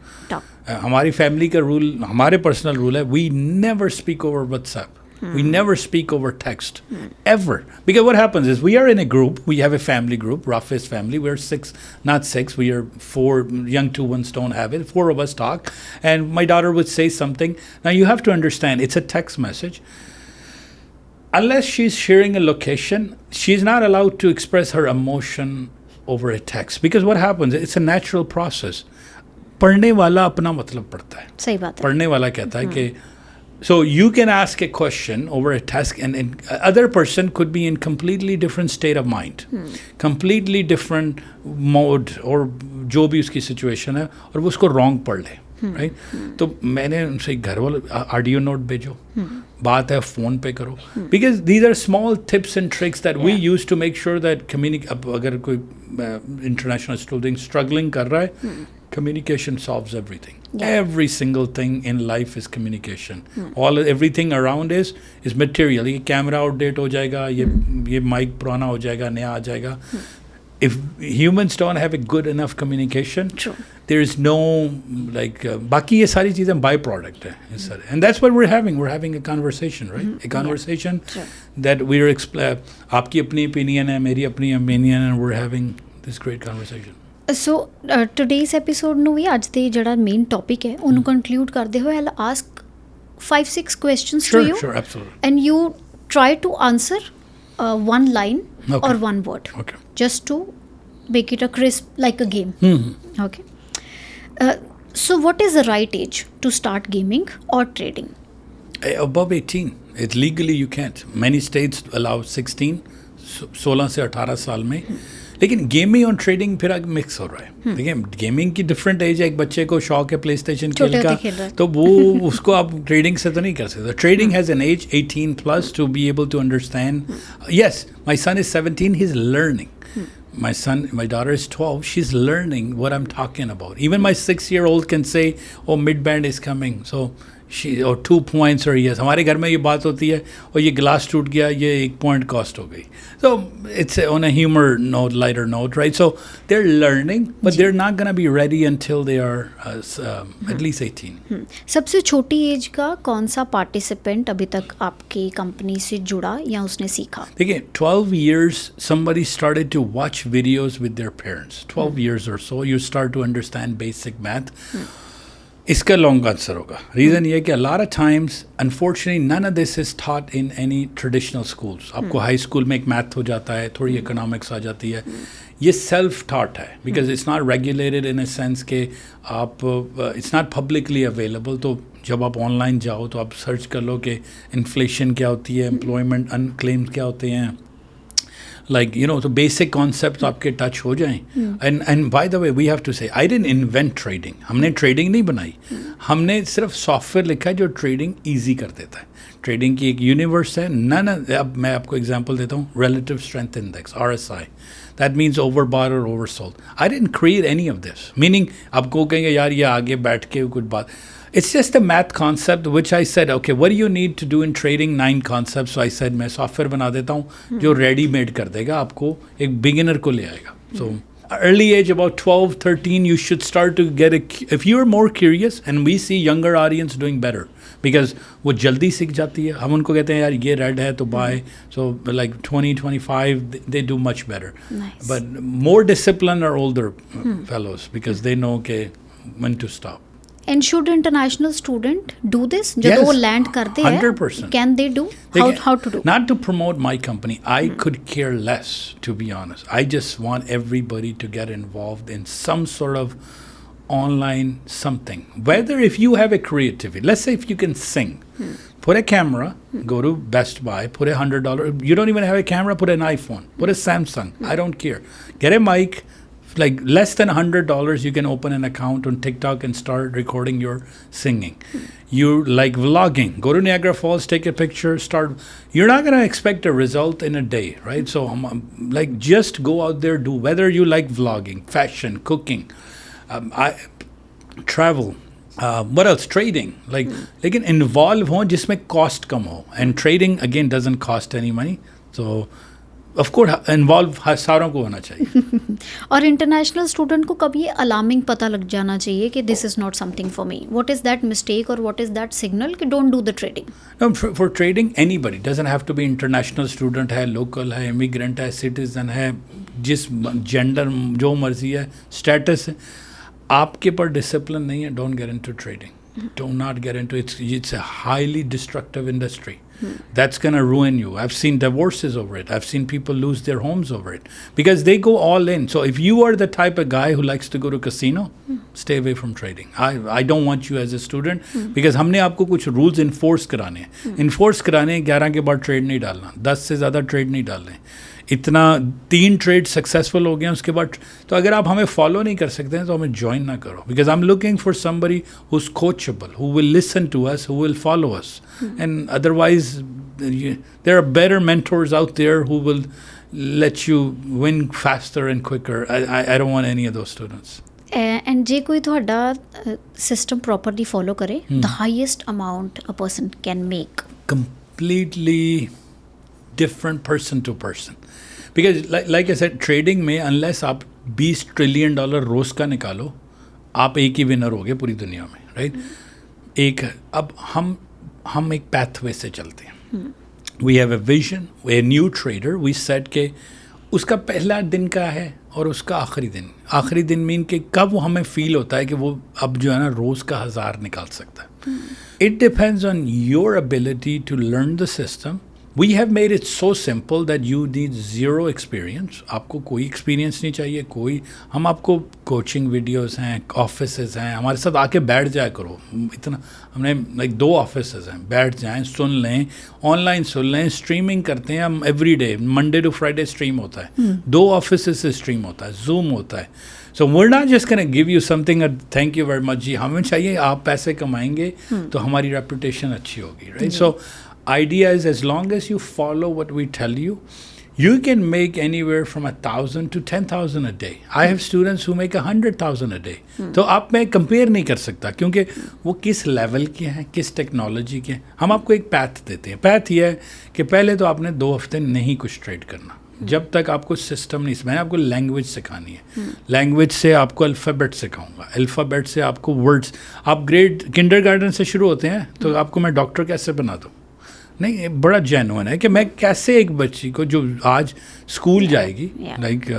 हमारी family का rule, हमारे personal rule है, we never speak over WhatsApp. We never speak over text, ever. Because what happens is we are in a group, we have a family group, roughest family, we're six, not six, we are four, young two ones don't have it, four of us talk, and my daughter would say something. Now you have to understand, it's a text message. Unless she's sharing a location, she's not allowed to express her emotion over a text. Because what happens, it's a natural process. पढ़ने वाला अपना मतलब पढ़ता है. सही बात है. पढ़ने वाला कहता है कि so you can ask a question over a task and other person could be in completely different state of mind, completely different mode और जो भी उसकी situation है और वो उसको wrong पढ़ ले. राइट तो मैंने उनसे घर वाले ऑडियो नोट भेजो, बात है फ़ोन पे करो, because these are small tips and tricks that we use to make sure that अगर कोई इंटरनेशनल स्टूडेंट स्ट्रगलिंग कर रहा है, communication solves everything. Every single thing in life is communication. Everything around is material. ये camera outdate हो जाएगा, ये mic पुराना हो जाएगा, नया आ जाएगा. If humans don't have a good enough communication, there is no बाकी ये सारी चीज़ें बाई प्रोडक्ट है, and that's what we're having a conversation, right? A conversation that we're आपकी अपनी opinion है, मेरी अपनी opinion, and we're having this great conversation. So today's episode ਨੂੰ ਵੀ ਅੱਜ ਦੇ ਜਿਹੜਾ ਮੇਨ ਟੌਪਿਕ ਹੈ ਉਹਨੂੰ ਕੰਕਲੂਡ ਕਰਦੇ ਹੋਏ I'll ask 5-6 questions to you. Sure, absolutely. And you try to answer one line or one word. Okay. Just to make it a crisp, like a game. Okay. So what is the right age to start gaming or trading? Above 18. It's legally you can't. Many states allow 16, 16 से 18 साल में. लेकिन gaming और trading फिर mix हो रहा है. देखिए गेमिंग की डिफरेंट एज है. एक बच्चे को शौक है प्ले स्टेशन खेल का, तो वो उसको आप ट्रेडिंग से तो नहीं कर सकते. Trading has an age 18+ to be able to understand. Yes, my son is 17, he is learning. My daughter is 12, she's learning what I'm talking about. Even my 6-year-old can say, oh, mid-band is coming. So or 2 points or yes. हमारे घर में ये बात होती है, और ये glass टूट गया, ये 1 point cost हो गई. So it's on a humor note, lighter note, right? So they're learning, but they're not going to be ready until they are at least 18. सबसे छोटी एज का कौन सा पार्टिसिपेंट अभी तक आपकी कंपनी से जुड़ा या उसने सीखा? देखिए 12 years somebody started to watch videos with their parents. 12 years or so you start to understand basic math. इसका लॉन्ग आंसर होगा. रीज़न ये है कि a lot of times unfortunately none of this is taught in any traditional schools. आपको high school में एक math हो जाता है, थोड़ी इकोनॉमिक्स आ जाती है. ये सेल्फ taught है because it's not regulated in a sense के आप इट्स नॉट पब्लिकली अवेलेबल. तो जब आप ऑनलाइन जाओ तो आप सर्च कर लो कि इन्फ्लेशन क्या होती है, एम्प्लॉयमेंट अनक्लेम्स क्या होते हैं, so basic concepts आपके टच हो जाएं. And by the way, we have to say, I didn't invent trading. हमने trading नहीं बनाई. हमने सिर्फ सॉफ्टवेयर लिखा है जो ट्रेडिंग ईजी कर देता है. ट्रेडिंग की एक यूनिवर्स है. अब मैं आपको एग्जांपल देता हूँ. Relative strength index, RSI. That means overbought or oversold. I didn't create any of this. Meaning आपको कहेंगे यार ये आगे बैठ के कुछ बात. It's just a math concept which I said, okay, what do you need to do in trading? 9 concepts. So I said, मैं सॉफ्टवेयर बना देता हूँ जो रेडी मेड कर देगा आपको, एक बिगिनर को ले आएगा. So early age, about 12, 13, you should start to get if you're more curious, and we see younger audience doing better because वो जल्दी सीख जाती है. हम उनको कहते हैं यार ये रेड है तो buy. So like 20, 25, they do much better. Nice. But more disciplined are older fellows because they know okay, when to stop. And should international student do this? जब वो land करते हैं, 100%. Can they do? How to do? Not to promote my company. I could care less, to be honest. I just want everybody to get involved in some sort of online something. Whether if you have a creativity, let's say if you can sing, put a camera, go to Best Buy, put $100. You don't even have a camera, put an iPhone, put a Samsung. I don't care. Get a mic. Like less than $100, you can open an account on TikTok and start recording your singing. You like vlogging, go to Niagara Falls, take a picture, start. You're not going to expect a result in a day, right? So like just go out there, do, whether you like vlogging, fashion, cooking, travel, what else, trading, लेकिन involve हो जिसमें cost कम हो. And trading again doesn't cost any money. So of course involve सारों को होना चाहिए. और international student को कब ये अलार्मिंग पता लग जाना चाहिए कि this is not something for me? What is that mistake और व्हाट इज़ दैट सिग्नल कि don't do the trading? No, for trading, anybody doesn't have to be international student है, local है, immigrant है, citizen है, जिस gender जो मर्जी है, status है, आपके पर discipline नहीं है, don't get into trading. Do not get into it. It's a highly destructive industry. That's going to ruin you. I've seen divorces over it. I've seen people lose their homes over it because they go all in. So if you are the type of guy who likes to go to casino, stay away from trading. I don't want you as a student because हमने आपको कुछ rules enforce कराने हैं. Enforce कराने हैं 11 के बाद trade नहीं डालना, 10 से ज़्यादा trade नहीं डालने. इतना 3 ट्रेड सक्सेसफुल हो गया उसके बाद. तो अगर आप हमें फॉलो नहीं कर सकते हैं तो हमें ज्वाइन ना करो. Because I am looking for somebody who is coachable, who will listen to us, who will follow us. And otherwise there are better mentors out there who will let you win faster and quicker. I don't want any of those students. And जे कोई ਤੁਹਾਡਾ system properly follow ਕਰੇ, the highest amount a person can make? Completely different person to person. Because like I said, trading में unless आप $20 trillion रोज़ का निकालो, आप एक ही विनर होगे पूरी दुनिया में, राइट? एक अब हम एक पैथवे से चलते हैं. We have a vision, a new trader, we set के उसका पहला दिन का है और उसका आखिरी दिन मीन के कब वो हमें फील होता है कि वो अब जो है ना रोज़ का 1000 निकाल सकता है. It depends on your ability to learn the system. We have made it so simple that you need zero experience. आपको कोई experience नहीं चाहिए, हम आपको coaching videos हैं, offices हैं, हमारे साथ आके बैठ जाया करो. इतना हमने like 2 offices हैं, बैठ जाएं, सुन लें, online सुन लें, streaming करते हैं हम every day, Monday to Friday stream होता है. 2 offices से stream होता है, Zoom होता है. So we're not just going to give you something thank you very much जी, हमें चाहिए आप पैसे कमाएंगे तो हमारी reputation अच्छी होगी, right? So idea is as long as you follow what we tell you, you can make anywhere from 1,000 to 10,000 a day. I have students who make 100,000 a day. तो आप मैं कंपेयर नहीं कर सकता क्योंकि वो किस लेवल के हैं, किस टेक्नोलॉजी के हैं. हम आपको एक पैथ देते हैं. पैथ ये है कि पहले तो आपने 2 हफ्ते नहीं कुछ ट्रेड करना. जब तक आपको सिस्टम नहीं, मैंने आपको लैंग्वेज सिखानी है. लैंग्वेज से आपको अल्फ़ाबेट सिखाऊंगा, अल्फ़ाबेट से आपको वर्ड्स. आप किंडरगार्टन से शुरू होते हैं तो आपको मैं डॉक्टर कैसे बना दूँ? नहीं, बड़ा जेन्युइन है कि मैं कैसे एक बच्ची को जो आज स्कूल जाएगी, like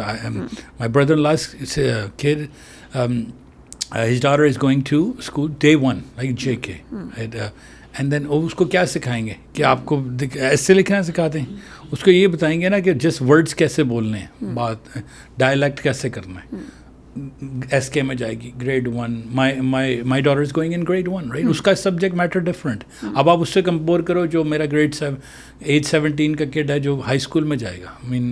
my brother last kid, his daughter is going to school day 1 like JK, and then उसको क्या सिखाएंगे कि आपको ऐसे लिखना सिखाते हैं. उसको ये बताएंगे ना कि जस्ट वर्ड्स कैसे बोलने हैं, बात डायलैक्ट कैसे करना है. SK में जाएगी grade 1, my daughter is going in grade 1, right? उसका सब्जेक्ट मैटर डिफरेंट. अब आप उससे कंपेयर करो जो मेरा age 17 का किड है जो हाई स्कूल में जाएगा, I mean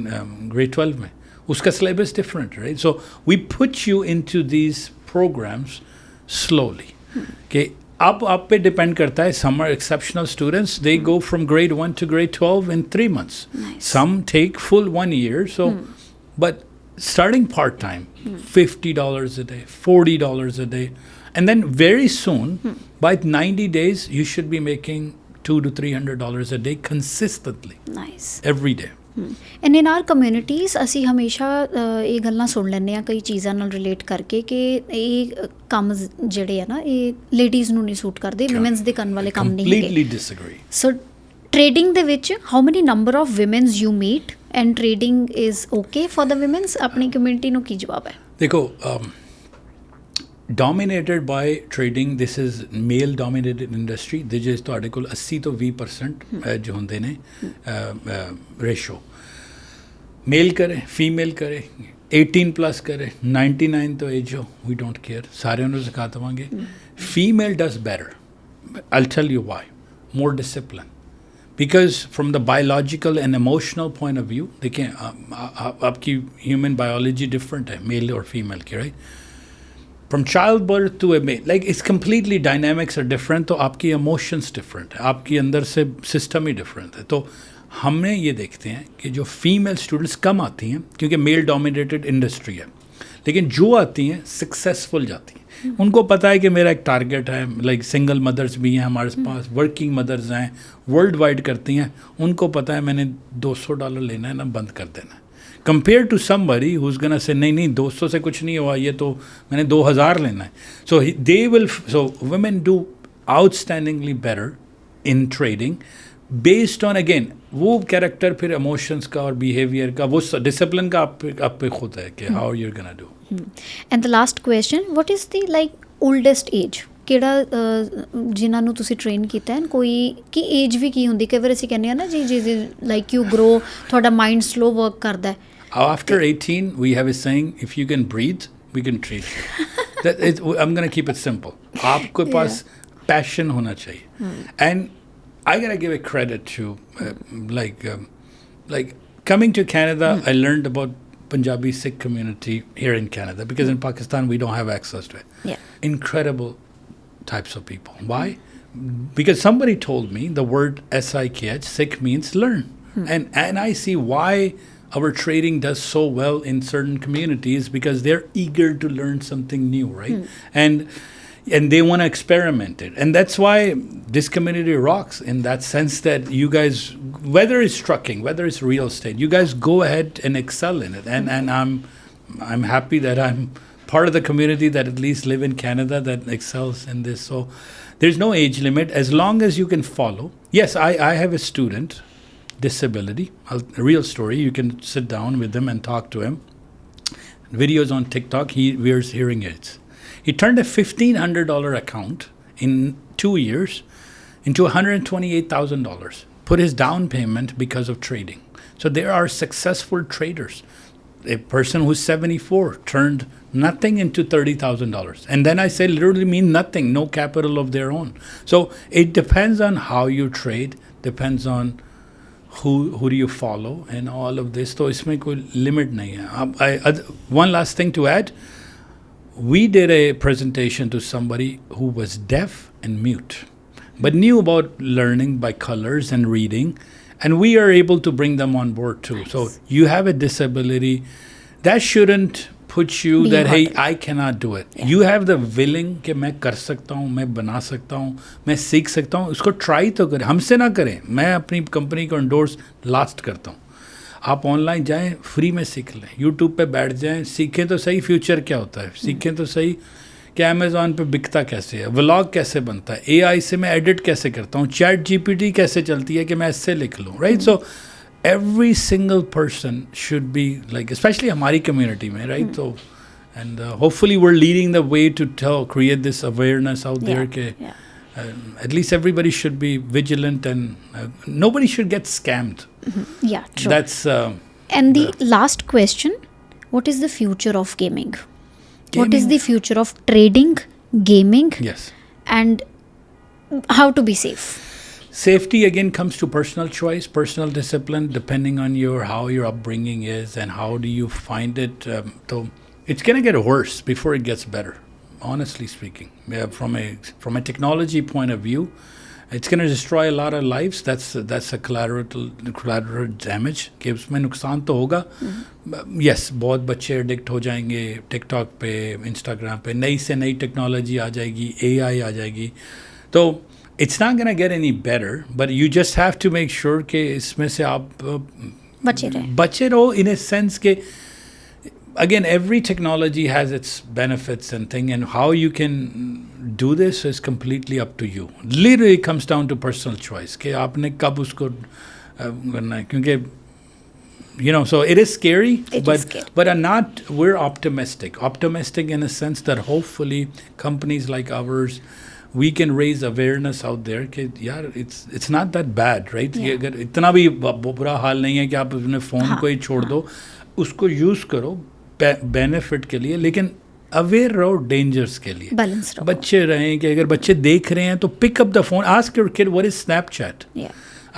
grade 12 में, उसका syllabus different, right? So we put you into these programs slowly. कि अब आप पे डिपेंड करता है. Some are exceptional students, they go from grade 1 to grade 12 in 3 months. Nice. Some take full 1 year. So, but starting part-time, $50 a day, $40 a day. And then very soon, by 90 days, you should be making $200 to $300 a day consistently. Nice. Every day. And in our communities ਅਸੀਂ ਹਮੇਸ਼ਾ ਇਹ ਗੱਲਾਂ ਸੁਣ ਲੈਂਦੇ ਹਾਂ ਕਈ ਚੀਜ਼ਾਂ ਨਾਲ ਰਿਲੇਟ ਕਰਕੇ ਕਿ ਇਹ ਕੰਮ ਜਿਹੜੇ ਆ ਨਾ ਇਹ ਲੇਡੀਜ਼ ਨੂੰ ਨਹੀਂ ਸੂਟ ਕਰਦੇ, ਵਿਮਨਸ ਦੇ ਕਰਨ ਵਾਲੇ ਕੰਮ ਨਹੀਂ ਹੈਗੇ. Completely disagree. ਸੋ ਟ੍ਰੇਡਿੰਗ ਦੇ ਵਿੱਚ how many number of women's you meat and trading is okay for the women's? ਆਪਣੀ ਕਮਿਊਨਿਟੀ ਨੂੰ ਕੀ ਜਵਾਬ ਹੈ? ਦੇਖੋ, dominated by trading, this is male dominated industry. this is ਤੁਹਾਡੇ ਕੋਲ 80 ਤੋਂ 20% ਜੋ ਹੁੰਦੇ ਨੇ ਰੇਸ਼ੋ. मेल करे, फीमेल करे, 18 प्लस करे, 99 तो एज हो, वी डोंट केयर, सारे उन्होंने सिखा देंगे. Female does better. I tell you why. More discipline. Because from the biological and emotional point of view, देखें आपकी ह्यूमन बायोलॉजी डिफरेंट है मेल और फीमेल की, right? From child birth to a male, like it's completely dynamics are different. तो आपकी emotions different है, आपकी अंदर से सिस्टम ही डिफरेंट है. तो हमने ये देखते हैं कि जो फीमेल स्टूडेंट्स कम आती हैं क्योंकि मेल डोमिनेटेड इंडस्ट्री है, लेकिन जो आती हैं सक्सेसफुल जाती हैं. उनको पता है कि मेरा एक टारगेट है, लाइक सिंगल मदर्स भी हैं हमारे पास, वर्किंग मदर्स हैं, वर्ल्ड वाइड करती हैं, उनको पता है मैंने $200 लेना है ना, बंद कर देना है, compare to somebody who's gonna से नहीं 200 से कुछ नहीं हुआ, ये तो मैंने 2000 लेना है. So they will, so women do outstandingly better in trading based on, again वो कैरेक्टर, फिर इमोशंस का और बिहेवियर का, वो डिसिप्लिन का आप पे खुद है कि how you are gonna do. And the last question, what is the like oldest age, ਕਿਹੜਾ ਜਿਨ੍ਹਾਂ ਨੂੰ ਤੁਸੀਂ ਟ੍ਰੇਨ ਕੀਤਾ ਹੈ, ਕੋਈ ਕੀ ਏਜ ਵੀ ਕੀ ਹੁੰਦੀ? ਕਈ ਵਾਰ ਅਸੀਂ ਕਹਿੰਦੇ ਆ ਨਾ ਜੀ ਲਾਈਕ ਯੂ ਗਰੋ, ਤੁਹਾਡਾ ਮਾਈਂਡ ਸਲੋ ਵਰਕ ਕਰਦਾ ਹੈ. After 18, we have a saying, if you can breathe, we can treat you. I'm going to keep it simple. आपके पास passion होना चाहिए. And I got to give a credit to, like coming to Canada, I learned about Punjabi Sikh community here in Canada, because in Pakistan, we don't have access to it. Yeah. Incredible types of people. Why? Because somebody told me the word SIKH, Sikh, means learn. And I see why our trading does so well in certain communities, because they're eager to learn something new, right? And they want to experiment it. And that's why this community rocks, in that sense that you guys, whether it's trucking, whether it's real estate, you guys go ahead and excel in it. And I'm happy that I'm part of the community that at least live in Canada that excels in this. So there's no age limit as long as you can follow. Yes, I have a student, disability, a real story. You can sit down with him and talk to him. Videos on TikTok. He wears hearing aids. He turned a $1,500 account in 2 years into $128,000. Put his down payment because of trading. So there are successful traders. A person who's 74 turned nothing into $30,000. And then I say literally mean nothing, no capital of their own. So it depends on how you trade, depends on who do you follow and all of this. So isme koi limit nahi hai. One last thing to add, we did a presentation to somebody who was deaf and mute, but knew about learning by colors and reading, and we are able to bring them on board too. Nice. So you have a disability, that shouldn't put you that hey, I cannot do it. Yeah. You have the willing कि मैं कर सकता हूँ, मैं बना सकता हूँ, मैं सीख सकता हूँ, उसको ट्राई तो करें, हमसे ना करें. मैं अपनी कंपनी को एंडोर्स लास्ट करता हूँ. आप ऑनलाइन जाएं, फ्री में सीख लें, यूट्यूब पे बैठ जाएं, सीखें तो सही फ्यूचर क्या होता है, सीखें तो सही कि अमेज़ॉन पे बिकता कैसे है, व्लॉग कैसे बनता है, AI से मैं एडिट कैसे करता हूँ, चैट GPT कैसे चलती है कि मैं इससे लिख लूँ, right? So every single person should be like, especially हमारी community में, right? So, and hopefully we're leading the way to create this awareness out there. At least everybody should be vigilant, and nobody should get scammed. Yeah, true. That's and the last question, what is the future of gaming? What is the future of trading, gaming? Yes. And how to be safe? Safety again comes to personal choice, personal discipline, depending on how your upbringing is and how do you find it. So it's going to get worse before it gets better, honestly speaking. From a technology point of view, it's going to destroy a lot of lives. That's a collateral damage. कि उसमें नुकसान तो होगा. Yes, बहुत बच्चे addict हो जाएंगे TikTok पे, इंस्टाग्राम पे, नई से नई टेक्नोलॉजी आ जाएगी, AI आ जाएगी. तो it's not going to get any better, but you just have to make sure कि इसमें से आप बचे रहो in a sense कि again every technology has its benefits and thing, and how you can do this is completely up to you. Literally it comes down to personal choice कि आपने कब उसको करना है, क्योंकि so it is scary, but we're optimistic in a sense that hopefully companies like ours, we can raise awareness out there कि यार it's not that bad, right? अगर इतना भी बुरा हाल नहीं है कि आप अपने फ़ोन को ही छोड़ दो, उसको यूज़ करो बेनिफिट के लिए, लेकिन अवेयर रहो डेंजर्स के लिए, बैलेंस रहो. बच्चे रहें कि अगर बच्चे देख रहे हैं तो pick up the phone, ask your kid what is Snapchat,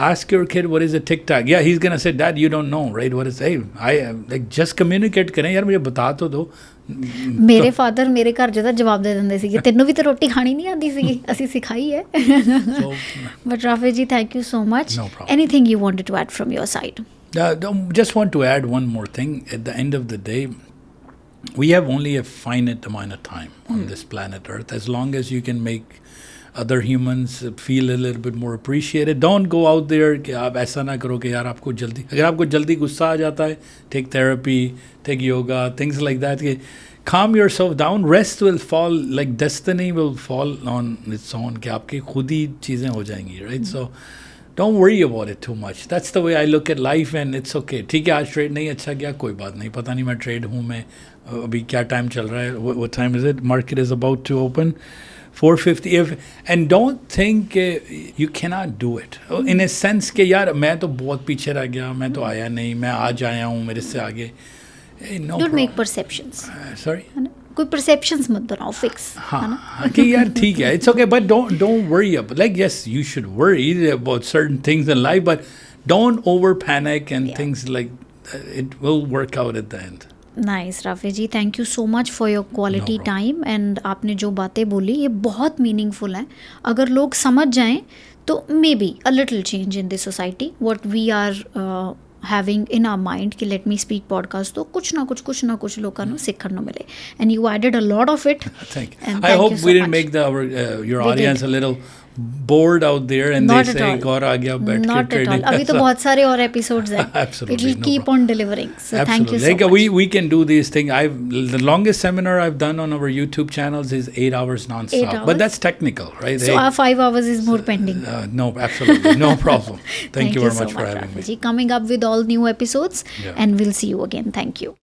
ask your kid what is a TikTok. Yeah, he's gonna say, Dad, you don't know, right? What is, hey, I like just communicate करें यार, मुझे बता तो दो. ਮੇਰੇ father ਮੇਰੇ ਘਰ ਜਿਹਦਾ ਜਵਾਬ ਦੇ ਦਿੰਦੇ ਸੀਗੇ, ਤੈਨੂੰ ਵੀ ਤਾਂ ਰੋਟੀ ਖਾਣੀ ਨਹੀਂ ਆਉਂਦੀ ਸੀਗੀ, ਅਸੀਂ ਸਿਖਾਈ ਹੈ. But Rafiq ji, thank you so much. No problem. Anything you wanted to add from your side? Just want to add one more thing. At the end of the day, we have only a finite amount of time on this planet Earth. As long as you can make other humans feel a little bit more appreciated, don't go out there कि आप ऐसा ना करो कि यार आपको जल्दी, अगर आपको जल्दी गुस्सा आ जाता है, take therapy, take yoga, things like that. कि calm yourself down, rest will fall, like destiny will fall on its own, कि आपकी खुद ही चीज़ें हो जाएंगी, right? So don't worry about it too much. That's the way I look at life, and it's okay. ठीक है, आज trade नहीं अच्छा गया, कोई बात नहीं, पता नहीं मैं ट्रेड हूँ, मैं अभी क्या टाइम चल रहा है, what time is it? Market is about to open. 450 if, and don't think you cannot do it in a sense कि यार मैं तो बहुत पीछे रह गया, मैं तो आया नहीं, मैं आज आया हूँ, मेरे से आगे. No don't make problem. Perceptions, Sorry. है ना, कोई परसेप्शंस मत बनाओ फिक्स, है ना. हाँ कि यार ठीक है, it's okay, but don't worry about, like, yes, you should worry about certain things in life, but don't over panic and things like it will work out at the end. Nice Rafi ji, thank you so much for your quality problem. Time. एंड आपने जो बातें बोली ये बहुत meaningful हैं. अगर लोग समझ जाएं तो maybe a little change in this society what we are having in our mind कि लेट मी स्पीक पॉडकास्ट तो कुछ ना कुछ लोगों को सीखने को मिले. And you added a lot of it. Thank you. I hope we didn't make your We audience did. a little bored out there and Not they at say all. गौर आ गया बैठ के Not at all. trading. अभी तो बहुत सारे और episodes हैं. Absolutely, It will no keep on delivering. So thank you Absolutely. so Like much. we can do these things. The longest seminar I've done on our YouTube channels is 8 hours nonstop. 8 hours? But that's technical, right? So our 5 hours is more pending. No, absolutely. No problem. Thank you very so much for having me. Rafi ji. Coming up with all new episodes, Yeah. and we'll see you again. Thank you.